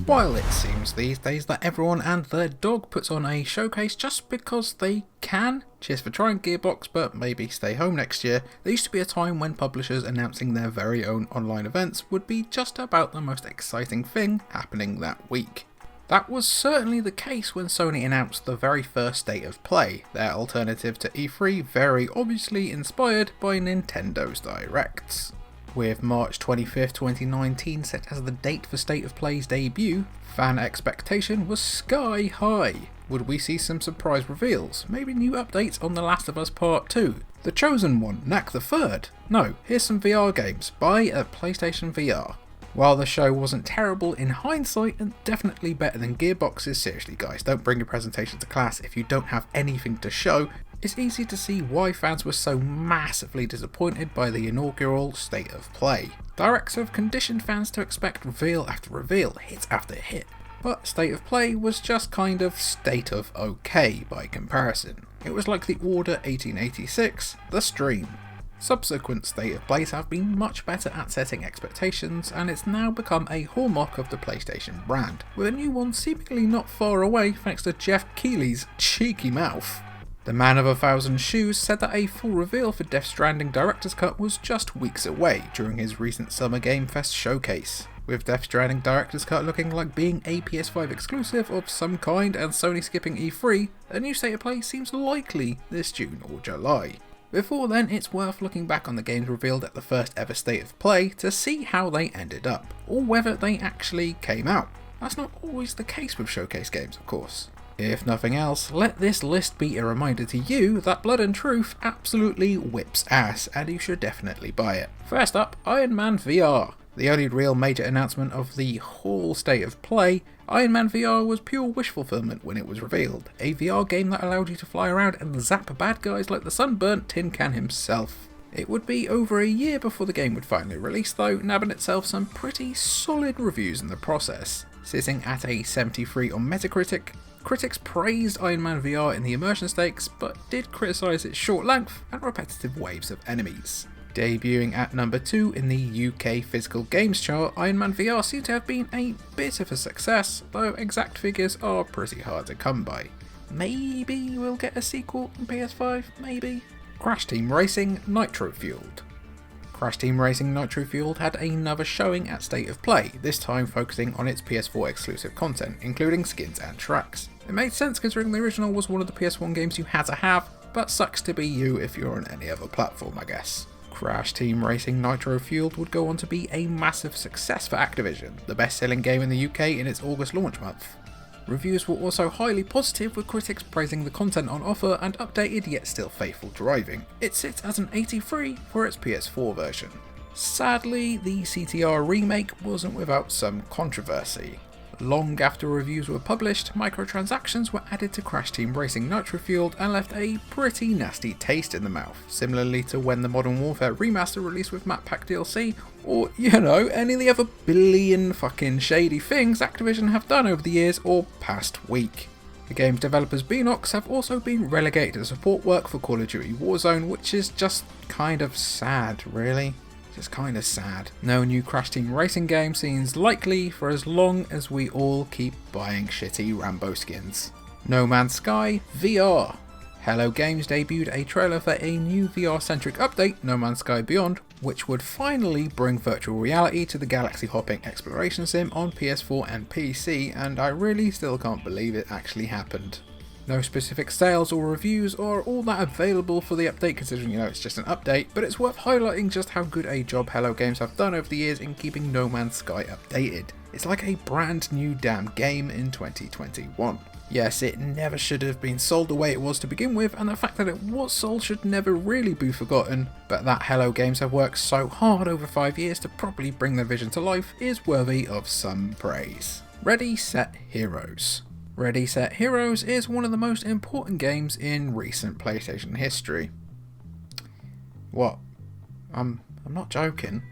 While it seems these days that everyone and their dog puts on a showcase just because they can, cheers for trying Gearbox, but maybe stay home next year, there used to be a time when publishers announcing their very own online events would be just about the most exciting thing happening that week. That was certainly the case when Sony announced the very first State of Play, their alternative to E3, very obviously inspired by Nintendo's Directs. With March 25th, 2019 set as the date for State of Play's debut, fan expectation was sky high. Would we see some surprise reveals? Maybe new updates on The Last of Us Part 2? The Chosen One, Knack the Third? No, here's some VR games. Buy a PlayStation VR. While the show wasn't terrible in hindsight and definitely better than Gearbox's, seriously guys, don't bring your presentation to class if you don't have anything to show. It's easy to see why fans were so massively disappointed by the inaugural State of Play. Directs have conditioned fans to expect reveal after reveal, hit after hit, but State of Play was just kind of state of okay by comparison. It was like the Order 1886, the stream. Subsequent State of Plays have been much better at setting expectations, and it's now become a hallmark of the PlayStation brand, with a new one seemingly not far away thanks to Jeff Keighley's cheeky mouth. The man of 1,000 shoes said that a full reveal for Death Stranding Director's Cut was just weeks away during his recent Summer Game Fest showcase. With Death Stranding Director's Cut looking like being a PS5 exclusive of some kind and Sony skipping E3, a new State of Play seems likely this June or July. Before then, it's worth looking back on the games revealed at the first ever State of Play to see how they ended up, or whether they actually came out. That's not always the case with showcase games, of course. If nothing else, let this list be a reminder to you that Blood and Truth absolutely whips ass, and you should definitely buy it. First up, Iron Man VR. The only real major announcement of the whole State of Play, Iron Man VR was pure wish fulfillment when it was revealed. A VR game that allowed you to fly around and zap bad guys like the sunburnt Tin Can himself. It would be over a year before the game would finally release though, nabbing itself some pretty solid reviews in the process. Sitting at a 73 on Metacritic, critics praised Iron Man VR in the immersion stakes, but did criticise its short length and repetitive waves of enemies. Debuting at number 2 in the UK physical games chart, Iron Man VR seems to have been a bit of a success, though exact figures are pretty hard to come by. Maybe we'll get a sequel on PS5, maybe? Crash Team Racing Nitro-Fueled. Crash Team Racing Nitro-Fueled had another showing at State of Play, this time focusing on its PS4 exclusive content, including skins and tracks. It made sense considering the original was one of the PS1 games you had to have, but sucks to be you if you're on any other platform, I guess. Crash Team Racing Nitro-Fueled would go on to be a massive success for Activision, the best-selling game in the UK in its August launch month. Reviews were also highly positive, with critics praising the content on offer and updated yet still faithful driving. It sits as an 83 for its PS4 version. Sadly, the CTR remake wasn't without some controversy. Long after reviews were published, microtransactions were added to Crash Team Racing Nitro-Fueled and left a pretty nasty taste in the mouth, similarly to when the Modern Warfare remaster released with map pack DLC, or, any of the other billion fucking shady things Activision have done over the years or past week. The game's developers Beanox have also been relegated to support work for Call of Duty Warzone, which is just kind of sad, really. Just kind of sad. No new Crash Team Racing game seems likely for as long as we all keep buying shitty Rambo skins. No Man's Sky VR. Hello Games debuted a trailer for a new VR-centric update, No Man's Sky Beyond, which would finally bring virtual reality to the galaxy-hopping exploration sim on PS4 and PC, and I really still can't believe it actually happened. No specific sales or reviews are all that available for the update considering it's just an update, but it's worth highlighting just how good a job Hello Games have done over the years in keeping No Man's Sky updated. It's like a brand new damn game in 2021. Yes, it never should have been sold the way it was to begin with, and the fact that it was sold should never really be forgotten, but that Hello Games have worked so hard over 5 years to properly bring their vision to life is worthy of some praise. ReadySet Heroes. ReadySet Heroes is one of the most important games in recent PlayStation history. What? I'm not joking.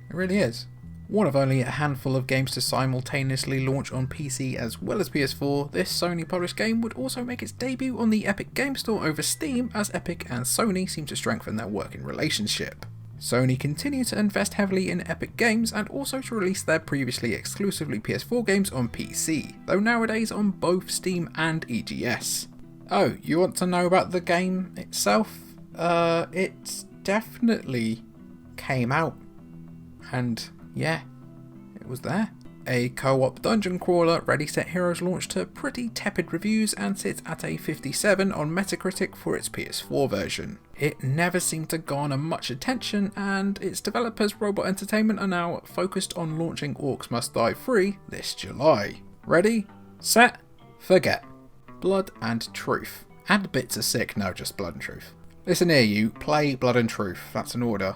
It really is. One of only a handful of games to simultaneously launch on PC as well as PS4, this Sony published game would also make its debut on the Epic Game Store over Steam, as Epic and Sony seem to strengthen their working relationship. Sony continue to invest heavily in Epic Games and also to release their previously exclusively PS4 games on PC, though nowadays on both Steam and EGS. Oh, you want to know about the game itself? It definitely came out, and yeah, it was there. A co-op dungeon crawler, ReadySet Heroes launched to pretty tepid reviews and sits at a 57 on Metacritic for its PS4 version. It never seemed to garner much attention, and its developers Robot Entertainment are now focused on launching Orcs Must Die 3 this July. Ready, set, forget. Blood and Truth. And Bits are sick, no, just Blood and Truth. Listen here, you, play Blood and Truth, that's an order.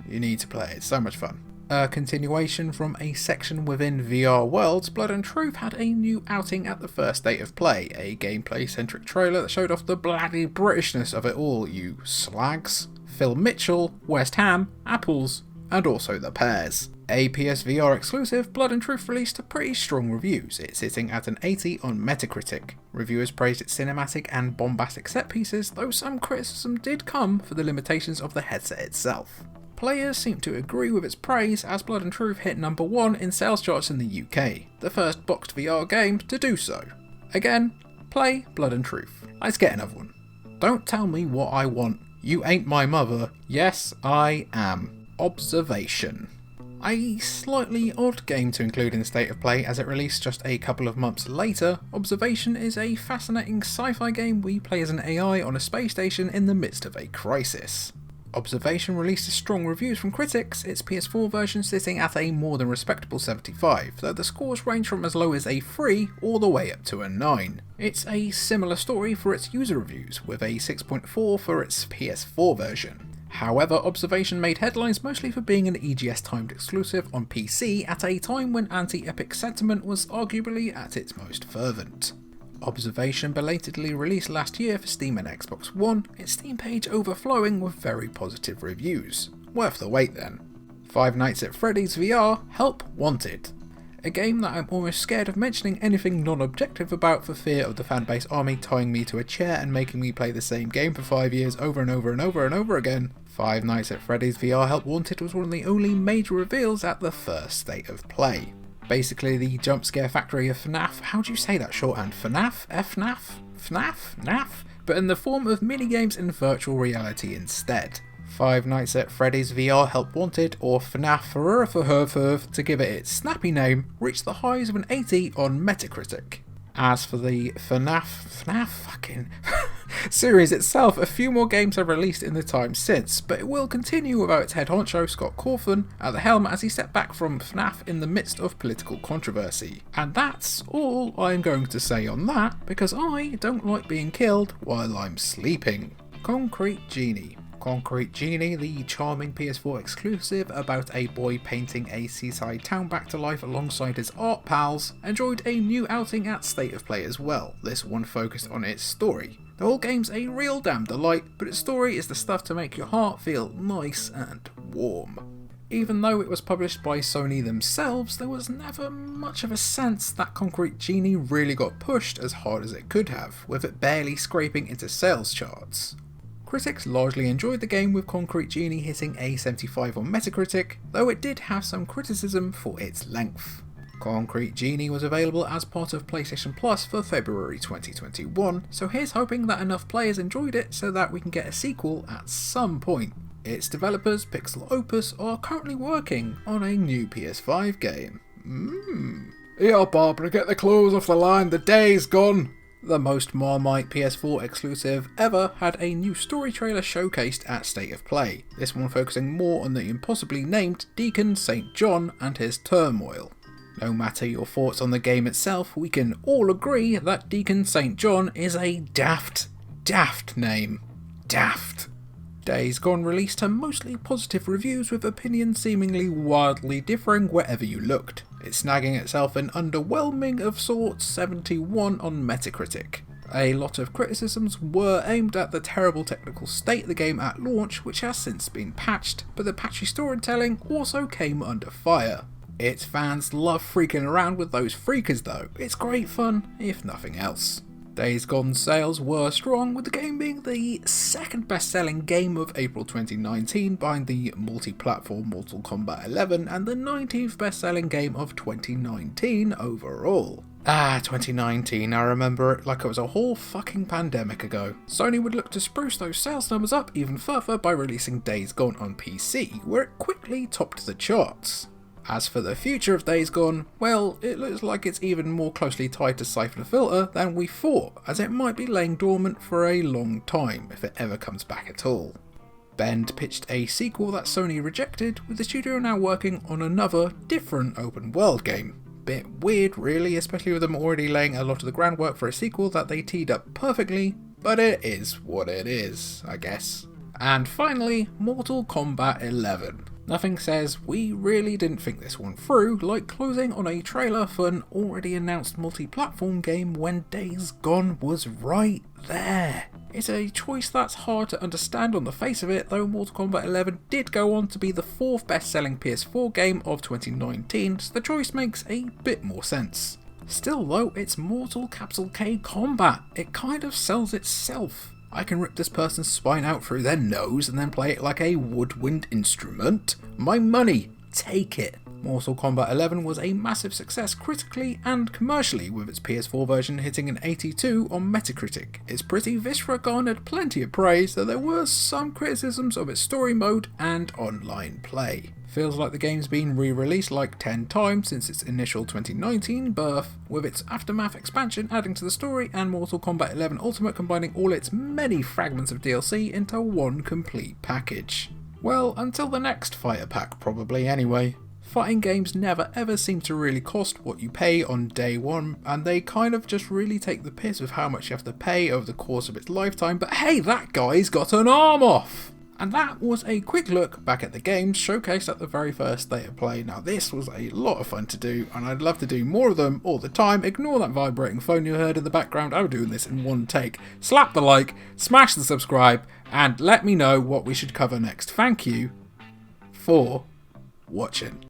You need to play it, it's so much fun. A continuation from a section within VR Worlds, Blood and Truth had a new outing at the first State of Play, a gameplay-centric trailer that showed off the bloody Britishness of it all, you slags. Phil Mitchell, West Ham, Apples, and also the Pears. A PSVR exclusive, Blood and Truth released to pretty strong reviews, it's sitting at an 80 on Metacritic. Reviewers praised its cinematic and bombastic set pieces, though some criticism did come for the limitations of the headset itself. Players seem to agree with its praise as Blood and Truth hit number 1 in sales charts in the UK, the first boxed VR game to do so. Again, play Blood and Truth. Let's get another one. Don't tell me what I want. You ain't my mother. Yes, I am. Observation. A slightly odd game to include in the State of Play as it released just a couple of months later, Observation is a fascinating sci-fi game where you play as an AI on a space station in the midst of a crisis. Observation released strong reviews from critics, its PS4 version sitting at a more than respectable 75, though the scores range from as low as a 3 all the way up to a 9. It's a similar story for its user reviews, with a 6.4 for its PS4 version. However, Observation made headlines mostly for being an EGS timed exclusive on PC at a time when anti-Epic sentiment was arguably at its most fervent. Observation belatedly released last year for Steam and Xbox One, its Steam page overflowing with very positive reviews. Worth the wait then. Five Nights at Freddy's VR, Help Wanted. A game that I'm almost scared of mentioning anything non-objective about for fear of the fanbase army tying me to a chair and making me play the same game for 5 years over and over and over and over again. Five Nights at Freddy's VR Help Wanted was one of the only major reveals at the first State of Play. Basically the jump scare factory of FNAF, how do you say that shorthand? FNAF? FNAF? FNAF? NAF? But in the form of minigames in virtual reality instead. Five Nights at Freddy's VR Help Wanted, or FNAF to give it its snappy name, reached the highs of an 80 on Metacritic. As for the FNAF fucking series itself, a few more games have released in the time since, but it will continue without its head honcho Scott Cawthon at the helm as he stepped back from FNAF in the midst of political controversy. And that's all I'm going to say on that, because I don't like being killed while I'm sleeping. Concrete Genie. Concrete Genie, the charming PS4 exclusive about a boy painting a seaside town back to life alongside his art pals, enjoyed a new outing at State of Play as well, this one focused on its story. The whole game's a real damn delight, but its story is the stuff to make your heart feel nice and warm. Even though it was published by Sony themselves, there was never much of a sense that Concrete Genie really got pushed as hard as it could have, with it barely scraping into sales charts. Critics largely enjoyed the game, with Concrete Genie hitting a 75 on Metacritic, though it did have some criticism for its length. Concrete Genie was available as part of PlayStation Plus for February 2021, so here's hoping that enough players enjoyed it so that we can get a sequel at some point. Its developers, Pixel Opus, are currently working on a new PS5 game. Here, Barbara, get the clothes off the line, the day's gone! The most Marmite PS4 exclusive ever had a new story trailer showcased at State of Play, this one focusing more on the impossibly named Deacon St. John and his turmoil. No matter your thoughts on the game itself, we can all agree that Deacon St. John is a daft name. Daft. Days Gone released to mostly positive reviews, with opinions seemingly wildly differing wherever you looked. It's snagging itself an underwhelming of sorts 71 on Metacritic. A lot of criticisms were aimed at the terrible technical state of the game at launch, which has since been patched, but the patchy storytelling also came under fire. Its fans love freaking around with those freakers though, it's great fun if nothing else. Days Gone sales were strong, with the game being the second best-selling game of April 2019 behind the multi-platform Mortal Kombat 11 and the 19th best-selling game of 2019 overall. 2019, I remember it like it was a whole fucking pandemic ago. Sony would look to spruce those sales numbers up even further by releasing Days Gone on PC, where it quickly topped the charts. As for the future of Days Gone, well, it looks like it's even more closely tied to Siphon the Filter than we thought, as it might be laying dormant for a long time, if it ever comes back at all. Bend pitched a sequel that Sony rejected, with the studio now working on another, different open world game. Bit weird really, especially with them already laying a lot of the groundwork for a sequel that they teed up perfectly, but it is what it is, I guess. And finally, Mortal Kombat 11. Nothing says we really didn't think this one through like closing on a trailer for an already announced multi-platform game when Days Gone was right there. It's a choice that's hard to understand on the face of it, though Mortal Kombat 11 did go on to be the 4th best-selling PS4 game of 2019, so the choice makes a bit more sense. Still though, it's Mortal K Kombat. It kind of sells itself. I can rip this person's spine out through their nose and then play it like a woodwind instrument. My money, take it. Mortal Kombat 11 was a massive success critically and commercially, with its PS4 version hitting an 82 on Metacritic. Its pretty viscera garnered plenty of praise, though there were some criticisms of its story mode and online play. Feels like the game's been re-released like 10 times since its initial 2019 birth, with its Aftermath expansion adding to the story and Mortal Kombat 11 Ultimate combining all its many fragments of DLC into one complete package. Well, until the next fighter pack probably anyway. Fighting games never ever seem to really cost what you pay on day one, and they kind of just really take the piss with how much you have to pay over the course of its lifetime, but hey, that guy's got an arm off! And that was a quick look back at the games showcased at the very first day of play. Now this was a lot of fun to do, and I'd love to do more of them all the time. Ignore that vibrating phone you heard in the background, I'm doing this in one take. Slap the like, smash the subscribe, and let me know what we should cover next. Thank you for watching.